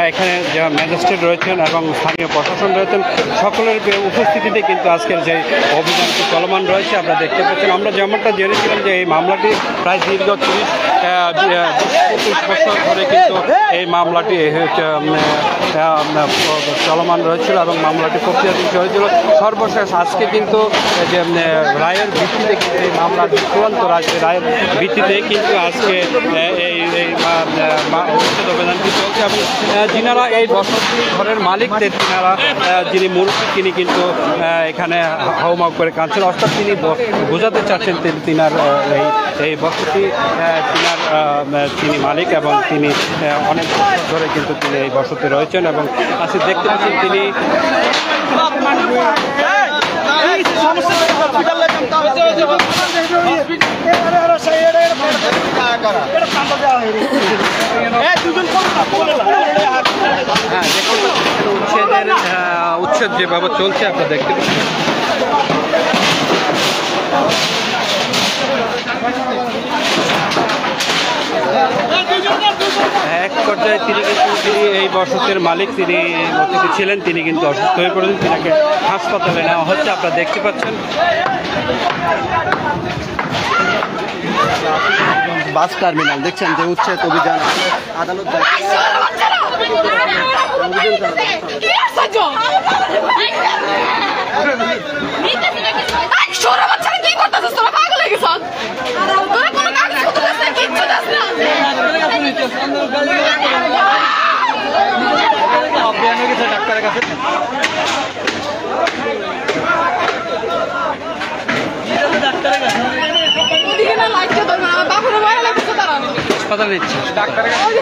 এখানে যারা ম্যাজিস্ট্রেট রয়েছেন এবং স্থানীয় প্রশাসন রয়েছেন সকলের উপস্থিতিতে কিন্তু আজকের যে অভিযানটি চলমান রয়েছে আপনারা দেখতে পাচ্ছেন। আমরা যেমনটা জেনেছিলাম যে এই মামলাটি প্রায় দীর্ঘ 30-25 বছর ধরে কিন্তু এই মামলাটি চলমান রয়েছিল এবং মামলাটি প্রক্রিয়াধীন হয়েছিল। সর্বশেষ আজকে কিন্তু যে রায়ের ভিত্তিতে কিন্তু এই মামলার চূড়ান্ত রায়ের ভিত্তিতে কিন্তু আজকে এই উচ্ছেদ অভিযানটি চলছে এবং যিনারা এই বসতি ঘরের মালিক তিনারা যিনি মুরব্বী তিনি কিন্তু এখানে হাউমাউ করে কাঁদছেন, অর্থাৎ তিনি বোঝাতে চাচ্ছেন তিনার এই বসতি তিনি মালিক এবং তিনি অনেক বছর ধরে কিন্তু তিনি এই বসতি রয়েছেন এবং আজকে দেখতে পাচ্ছেন তিনি উচ্ছেদ যেভাবে চলছে আপনারা দেখতে পাচ্ছেন। এক পর্যায়ে তিনি এই বসতের মালিক তিনি অতিথি ছিলেন, তিনি কিন্তু অসুস্থ হয়ে পড়েছেন, তিনাকে হাসপাতালে নেওয়া হচ্ছে আপনারা দেখতে পাচ্ছেন। বাস টার্মিনাল দেখছেন যে উচ্ছেদ অভিযান আদালত ডাক্তারের কাছে হাসপাতাল নিচ্ছে ডাক্তারের কাছে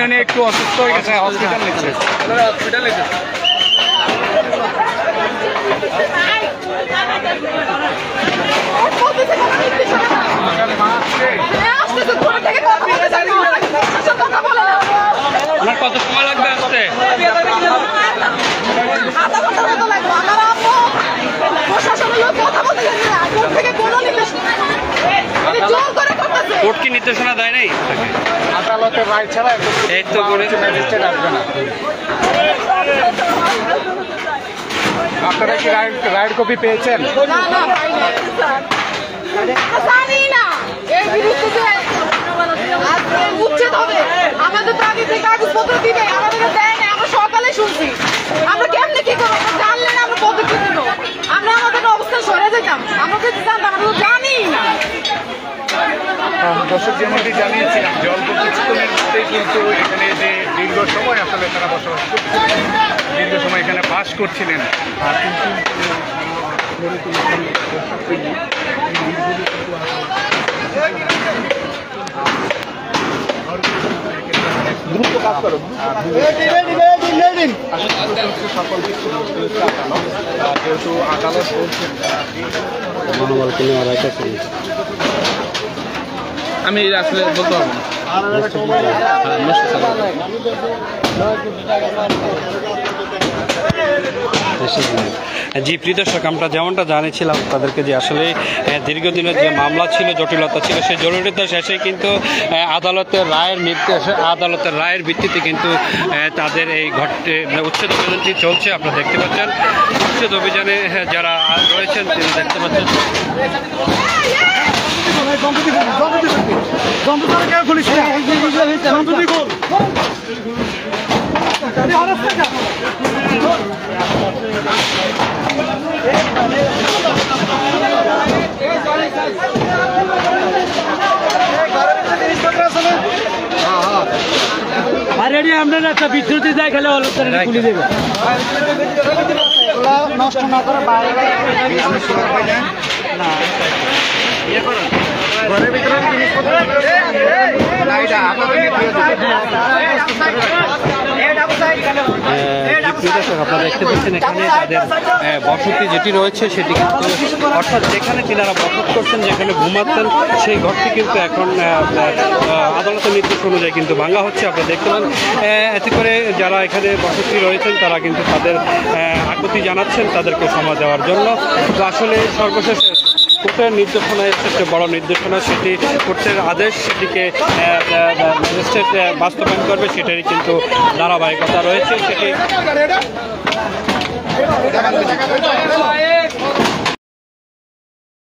উনি একটু অসুস্থ হয়ে গেছে, হসপিটাল নিচ্ছে হসপিটাল নিচ্ছে। আপনার কত সময় লাগবে আসতে? কোর্ট কি নির্দেশনা দেয় নাই? আদালতের রায় ছাড়া এই তো করে ম্যাজিস্ট্রেট আসবে না। আপনারা কি রায়ের কপি পেয়েছেন? উচ্ছেদ হবে আমাদের তো আগে থেকে কাগজপত্র দিবে, আমাদের দেয় না। আমরা সকালে শুনছি, আমরা কেমনে কি করবো জানলে না আমরা পদক্ষেপ দিব, আমরা আমাদের অবস্থা সরে যেতাম, আমরা যদি জানতাম আমরা তো জানি না। দর্শক যেমনটি জানিয়েছিলাম যে অল্প কিছুক্ষণের মধ্যেই কিন্তু এখানে যে দীর্ঘ সময় আসলে তারা বসবাস করছিলেন, দীর্ঘ সময় এখানে বাস করছিলেন, দ্রুত কাজ করো সকল কিছু যেহেতু আদালত বলছেন আমি আসলে বলতে পারবো না। জি প্রিয় দর্শক, আমরা যেমনটা জানিয়েছিলাম তাদেরকে যে আসলে দীর্ঘদিনের যে মামলা ছিল, জটিলতা ছিল, সেই জটিলতা শেষে কিন্তু আদালতের রায়ের ভিত্তিতে কিন্তু তাদের এই উচ্ছেদ অভিযানটি চলছে আপনারা দেখতে পাচ্ছেন। উচ্ছেদ অভিযানে যারা রয়েছেন তিনি দেখতে পাচ্ছেন রেডি আপনারা একটা বিদ্যুৎ দেয় খেলে খুলে দেবে নষ্ট না করে বাইরে না ঘরের ভিতরে জিনিসপত্র আপনারা দেখতে পাচ্ছেন এখানে তাদের বসতি যেটি রয়েছে সেটি কিন্তু অর্থাৎ যেখানে তিনারা বসত করছেন, যেখানে ঘুমাচ্ছেন, সেই ঘরটি কিন্তু এখন আদালতের নির্দেশ অনুযায়ী কিন্তু ভাঙা হচ্ছে আপনারা দেখতে পান। এতে করে যারা এখানে বসতি রয়েছেন তারা কিন্তু তাদের আকুতি জানাচ্ছেন তাদেরকে সময় দেওয়ার জন্য। তো আসলে সর্বশেষ কোর্টের নির্দেশনা এসেছে, বড় নির্দেশনা, সেটি কোর্টের আদেশ, সেটিকে ম্যাজিস্ট্রেট বাস্তবায়ন করবে, সেটারই কিন্তু ধারাবাহিকতা রয়েছে। সেটি